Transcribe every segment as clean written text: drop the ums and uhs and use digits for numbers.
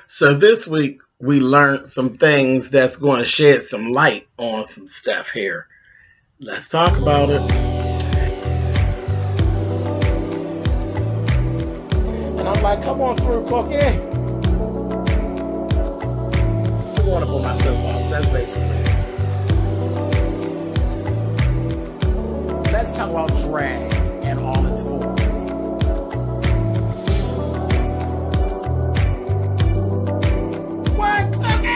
So this week we learned some things that's going to shed some light on some stuff here. Let's talk about it. And I'm like, come on through, Cookie. I want to put my soapbox. That's basically it. Let's talk about drag and all its forms. What, Cookie?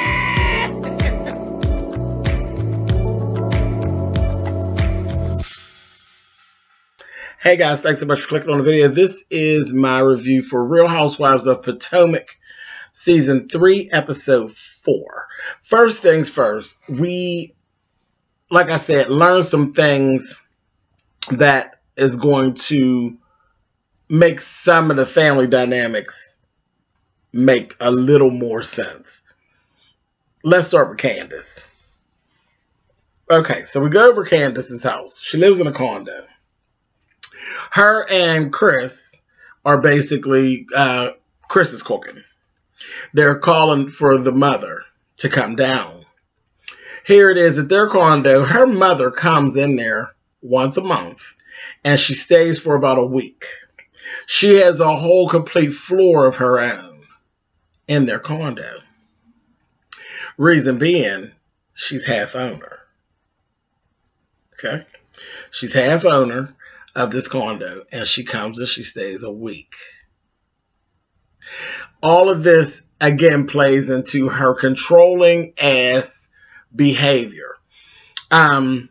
Hey guys, thanks so much for clicking on the video. This is my review for Real Housewives of Potomac, Season 3, Episode 4. First things first, we, like I said, learned some things that is going to make some of the family dynamics make a little more sense. Let's start with Candace. Okay, so we go over Candace's house. She lives in a condo. Her and Chris are basically, Chris is cooking. They're calling for the mother to come down. Here it is at their condo. Her mother comes in there once a month, and she stays for about a week. She has a whole complete floor of her own in their condo. Reason being, she's half owner. Okay? She's half owner of this condo, and she comes and she stays a week. All of this, again, plays into her controlling ass behavior. Candace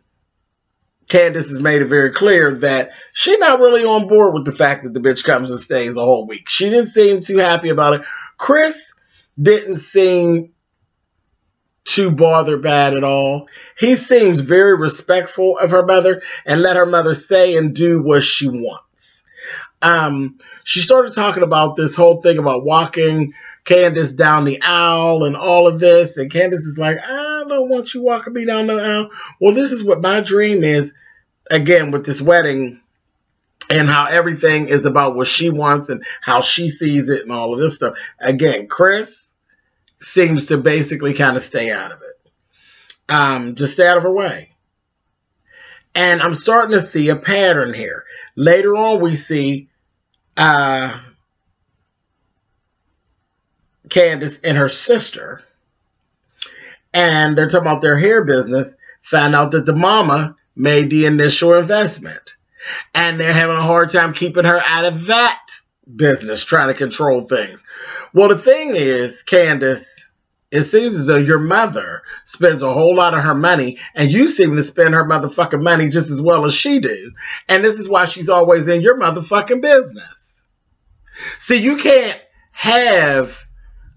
has made it very clear that she's not really on board with the fact that the bitch comes and stays a whole week. She didn't seem too happy about it. Chris didn't seem too bothered bad at all. He seems very respectful of her mother and let her mother say and do what she wants. She started talking about this whole thing about walking Candace down the aisle and all of this. And Candace is like, I don't want you walking me down the aisle. Well, this is what my dream is, again, with this wedding and how everything is about what she wants and how she sees it and all of this stuff. Again, Chris seems to basically kind of stay out of it. Just stay out of her way. And I'm starting to see a pattern here. Later on, we see Candace and her sister. And they're talking about their hair business. Found out that the mama made the initial investment. And they're having a hard time keeping her out of that business, trying to control things. Well, the thing is, Candace, it seems as though your mother spends a whole lot of her money, and you seem to spend her motherfucking money just as well as she do. And this is why she's always in your motherfucking business. See, you can't have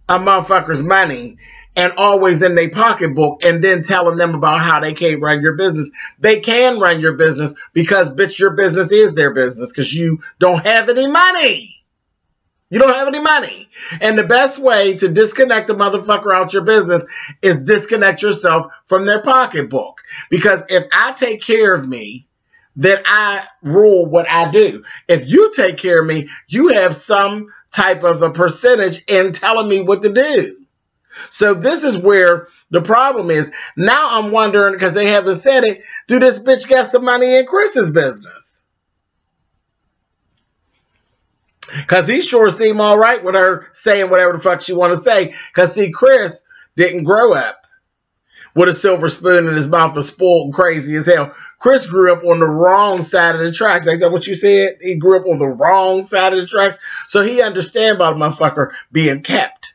a motherfucker's money and always in their pocketbook and then telling them about how they can't run your business. They can run your business because, bitch, your business is their business because you don't have any money. You don't have any money. And the best way to disconnect a motherfucker out your business is disconnect yourself from their pocketbook. Because if I take care of me, then I rule what I do. If you take care of me, you have some type of a percentage in telling me what to do. So this is where the problem is. Now I'm wondering, because they haven't said it, do this bitch get some money in Chris's business? Because he sure seemed all right with her saying whatever the fuck she want to say. Because, see, Chris didn't grow up with a silver spoon in his mouth and spoiled and crazy as hell. Chris grew up on the wrong side of the tracks. Ain't that what you said? He grew up on the wrong side of the tracks. So he understand about a motherfucker being kept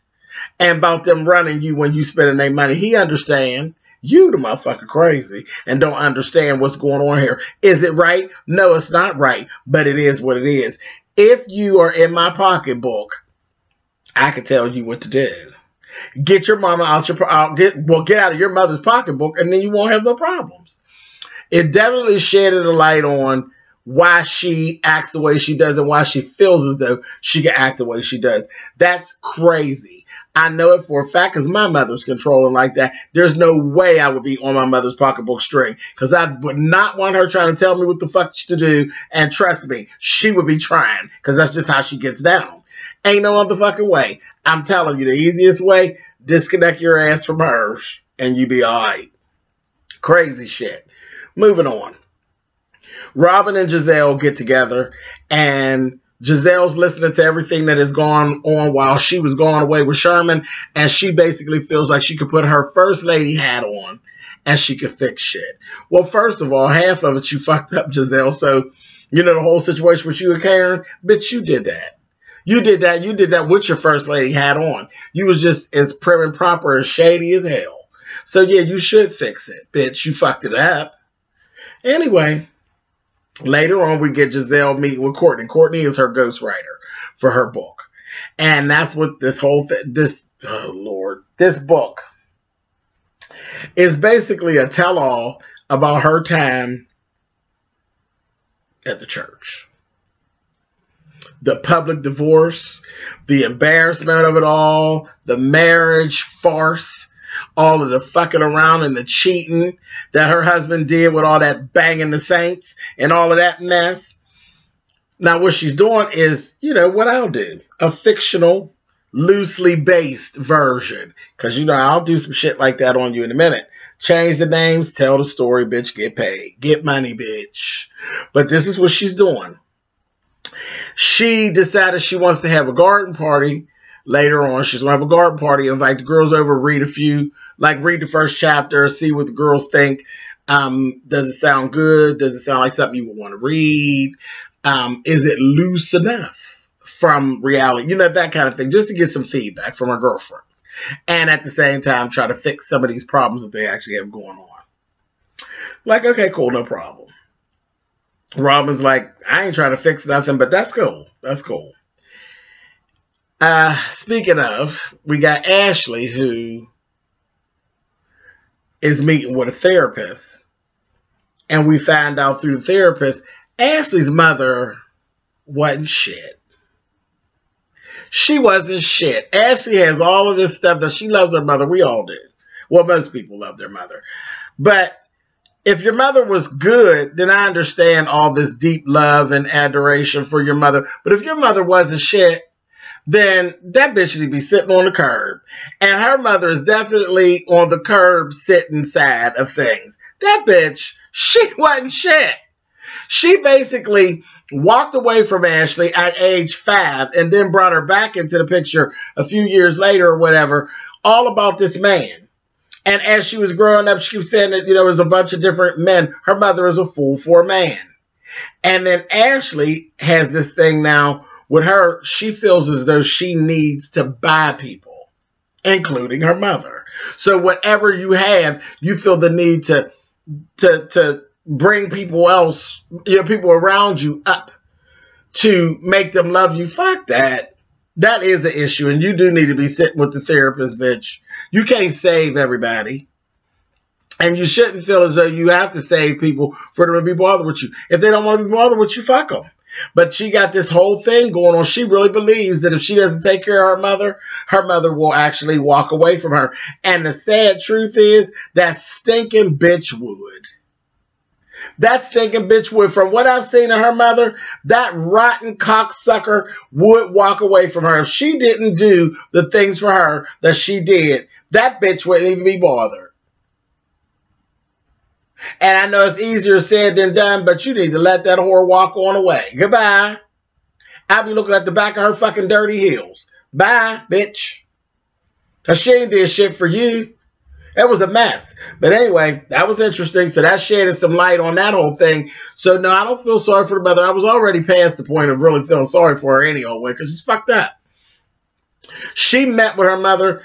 and about them running you when you spending their money. He understand. You the motherfucker crazy and don't understand what's going on here. Is it right? No, it's not right. But it is what it is. If you are in my pocketbook, I can tell you what to do. Get your mama out your get out of your mother's pocketbook, and then you won't have no problems. It definitely shedded a light on why she acts the way she does and why she feels as though she can act the way she does. That's crazy. I know it for a fact because my mother's controlling like that. There's no way I would be on my mother's pocketbook string because I would not want her trying to tell me what the fuck to do. And trust me, she would be trying because that's just how she gets down. Ain't no motherfucking way. I'm telling you, the easiest way, disconnect your ass from hers and you be all right. Crazy shit. Moving on. Robin and Giselle get together, and Giselle's listening to everything that has gone on while she was going away with Sherman, and she basically feels like she could put her first lady hat on and she could fix shit. Well, first of all, half of it you fucked up, Giselle. So, you know, the whole situation with you and Karen, bitch, you did that. You did that. You did that with your first lady hat on. You was just as prim and proper as shady as hell. So, yeah, you should fix it, bitch. You fucked it up. Anyway, later on, we get Giselle meeting with Courtney. Courtney is her ghostwriter for her book. And that's what this whole thing, this book is basically a tell-all about her time at the church. The public divorce, the embarrassment of it all, the marriage farce, all of the fucking around and the cheating that her husband did with all that banging the saints and all of that mess. Now, what she's doing is, you know, what I'll do. A fictional, loosely based version. Because, you know, I'll do some shit like that on you in a minute. Change the names, tell the story, bitch, get paid. Get money, bitch. But this is what she's doing. She decided she wants to have a garden party. Later on, she's going to have a garden party, invite the girls over, read a few, like read the first chapter, see what the girls think. Does it sound good? Does it sound like something you would want to read? Is it loose enough from reality? You know, that kind of thing, just to get some feedback from her girlfriends. And at the same time, try to fix some of these problems that they actually have going on. Like, okay, cool, no problem. Robin's like, I ain't trying to fix nothing, but that's cool. That's cool. Speaking of, we got Ashley, who is meeting with a therapist. And we find out through the therapist, Ashley's mother wasn't shit. She wasn't shit. Ashley has all of this stuff that she loves her mother. We all do. Well, most people love their mother. But if your mother was good, then I understand all this deep love and adoration for your mother. But if your mother wasn't shit, then that bitch would be sitting on the curb. And her mother is definitely on the curb sitting side of things. That bitch, she wasn't shit. She basically walked away from Ashley at age 5 and then brought her back into the picture a few years later or whatever, all about this man. And as she was growing up, she kept saying that, you know, there's a bunch of different men. Her mother is a fool for a man. And then Ashley has this thing now with her. She feels as though she needs to buy people, including her mother. So whatever you have, you feel the need to bring people else, you know, people around you up to make them love you. Fuck that. That is an issue, and you do need to be sitting with the therapist, bitch. You can't save everybody. And you shouldn't feel as though you have to save people for them to be bothered with you. If they don't want to be bothered with you, fuck them. But she got this whole thing going on. She really believes that if she doesn't take care of her mother will actually walk away from her. And the sad truth is that stinking bitch would. That stinking bitch would. From what I've seen of her mother, that rotten cocksucker would walk away from her. If she didn't do the things for her that she did, that bitch wouldn't even be bothered. And I know it's easier said than done, but you need to let that whore walk on away. Goodbye. I'll be looking at the back of her fucking dirty heels. Bye, bitch. Because she ain't did shit for you. That was a mess. But anyway, that was interesting. So that shedded some light on that whole thing. So no, I don't feel sorry for the mother. I was already past the point of really feeling sorry for her anyway, because she's fucked up. She met with her mother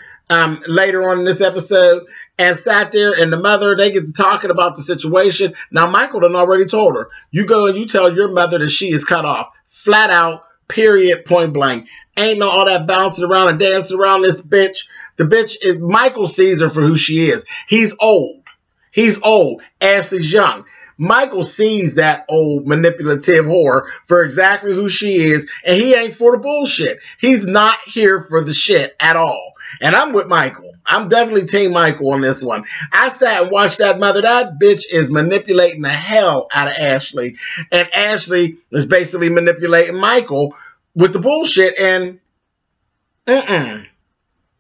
later on in this episode and sat there, and the mother, they get to talking about the situation. Now, Michael done already told her, you go and you tell your mother that she is cut off. Flat out, period, point blank. Ain't no all that bouncing around and dancing around this bitch. The bitch is, Michael sees her for who she is. He's old. He's old. Ashley's young. Michael sees that old manipulative whore for exactly who she is, and he ain't for the bullshit. He's not here for the shit at all. And I'm with Michael. I'm definitely team Michael on this one. I sat and watched that mother. That bitch is manipulating the hell out of Ashley. And Ashley is basically manipulating Michael with the bullshit. And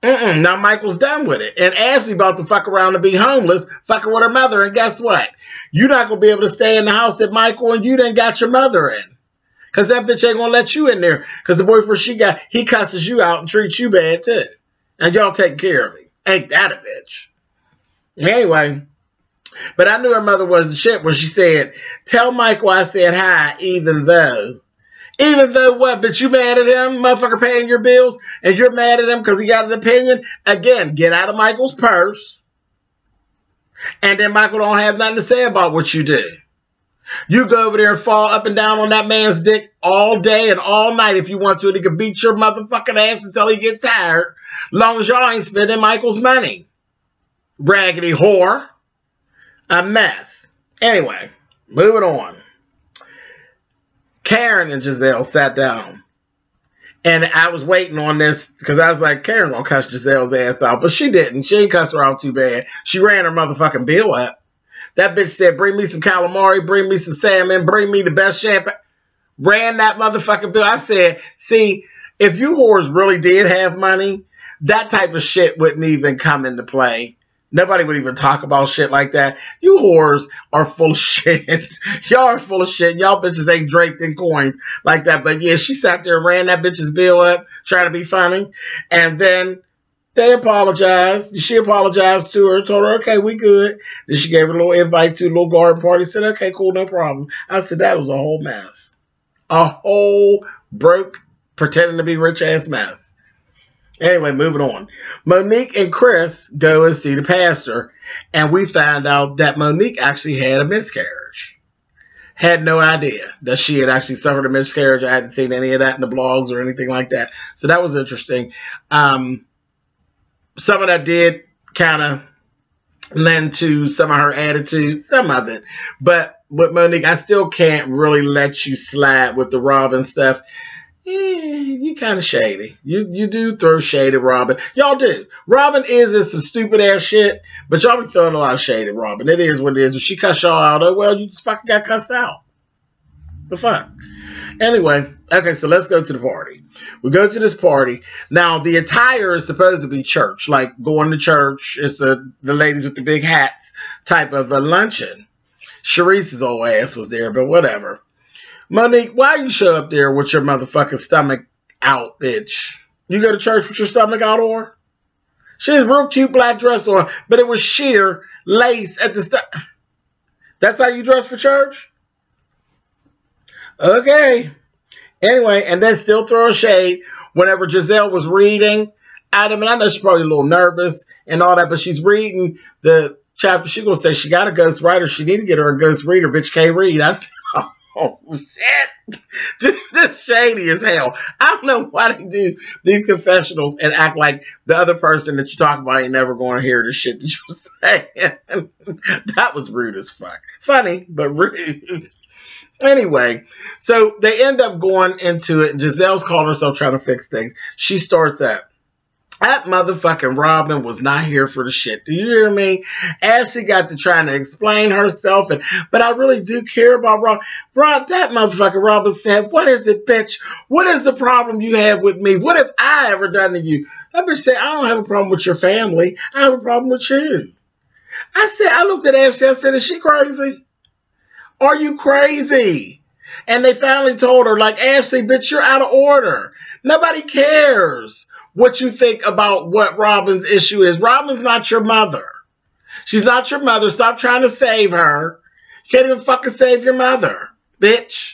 Now Michael's done with it. And Ashley about to fuck around and be homeless, fucking with her mother. And guess what? You're not going to be able to stay in the house that Michael and you done got your mother in. Because that bitch ain't going to let you in there. Because the boyfriend she got, he cusses you out and treats you bad too. And y'all taking care of him. Ain't that a bitch? Anyway. But I knew her mother was the shit when she said, tell Michael I said hi, even though. Even though what? Bitch, you mad at him? Motherfucker paying your bills? And you're mad at him because he got an opinion? Again, get out of Michael's purse. And then Michael don't have nothing to say about what you do. You go over there and fall up and down on that man's dick all day and all night if you want to. And he can beat your motherfucking ass until he gets tired. Long as y'all ain't spending Michael's money. Raggedy whore. A mess. Anyway, moving on. Karen and Giselle sat down. And I was waiting on this because I was like, Karen gonna cuss Giselle's ass out. But she didn't. She ain't cuss her out too bad. She ran her motherfucking bill up. That bitch said, bring me some calamari, bring me some salmon, bring me the best champagne. Ran that motherfucking bill. I said, see, if you whores really did have money, that type of shit wouldn't even come into play. Nobody would even talk about shit like that. You whores are full of shit. Y'all are full of shit. Y'all bitches ain't draped in coins like that. But yeah, she sat there and ran that bitch's bill up, trying to be funny. And then they apologized. She apologized to her, told her, okay, we good. Then she gave her a little invite to a little garden party. Said, okay, cool, no problem. I said, that was a whole mess. A whole broke, pretending to be rich-ass mess. Anyway, moving on. Monique and Chris go and see the pastor. And we found out that Monique actually had a miscarriage. Had no idea that she had actually suffered a miscarriage. I hadn't seen any of that in the blogs or anything like that. So that was interesting. Some of that did kind of lend to some of her attitude, some of it. But with Monique, I still can't really let you slide with the Robin stuff. You kind of shady. You do throw shade at Robin. Y'all do. Robin is in some stupid ass shit, but y'all be throwing a lot of shade at Robin. It is what it is. If she cuss y'all out, oh, well, you just fucking got cussed out. The fuck? Anyway, okay, so let's go to the party. We go to this party. Now, the attire is supposed to be church, like going to church. It's the ladies with the big hats type of a luncheon. Sharice's old ass was there, but whatever. Monique, why you show up there with your motherfucking stomach out, bitch? You go to church with your stomach out, or? She has a real cute black dress on, but it was sheer lace at the stomach. That's how you dress for church? Okay. Anyway, and then still throw a shade whenever Giselle was reading at him. And I know she's probably a little nervous and all that, but she's reading the chapter. She's going to say she got a ghost writer. She need to get her a ghost reader. Bitch can't read. I said, oh, shit. This shady as hell. I don't know why they do these confessionals and act like the other person that you talk about ain't never going to hear the shit that you're saying. That was rude as fuck. Funny, but rude. Anyway, so they end up going into it, and Giselle's calling herself trying to fix things. She starts up. That motherfucking Robin was not here for the shit. Do you hear me? Ashley got to trying to explain herself, but I really do care about Robin. That motherfucking Robin said, what is it, bitch? What is the problem you have with me? What have I ever done to you? That bitch said, I don't have a problem with your family. I have a problem with you. I said, I looked at Ashley, I said, is she crazy? Are you crazy? And they finally told her, like, Ashley, bitch, you're out of order. Nobody cares what you think about what Robin's issue is. Robin's not your mother. She's not your mother. Stop trying to save her. You can't even fucking save your mother, bitch.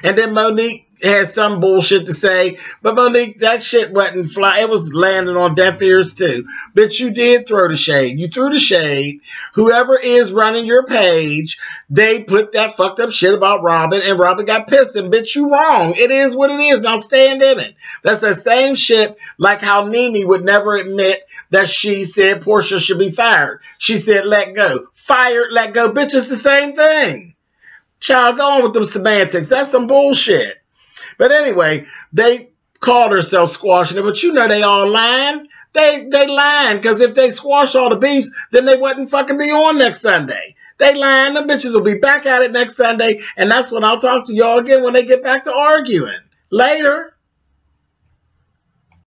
And then Monique had some bullshit to say, but Monique, that shit wasn't fly. It was landing on deaf ears too. Bitch, you did throw the shade. You threw the shade. Whoever is running your page, they put that fucked up shit about Robin, and Robin got pissed. And bitch, you wrong. It is what it is. Now stand in it. That's the same shit like how Nene would never admit that she said Portia should be fired. She said let go. Fired, let go. Bitch, it's the same thing. Child, go on with them semantics. That's some bullshit. But anyway, they called themselves squashing it, but you know they all lying. They lying, because if they squash all the beefs, then they wouldn't fucking be on next Sunday. They lying. Them bitches will be back at it next Sunday, and that's when I'll talk to y'all again when they get back to arguing. Later.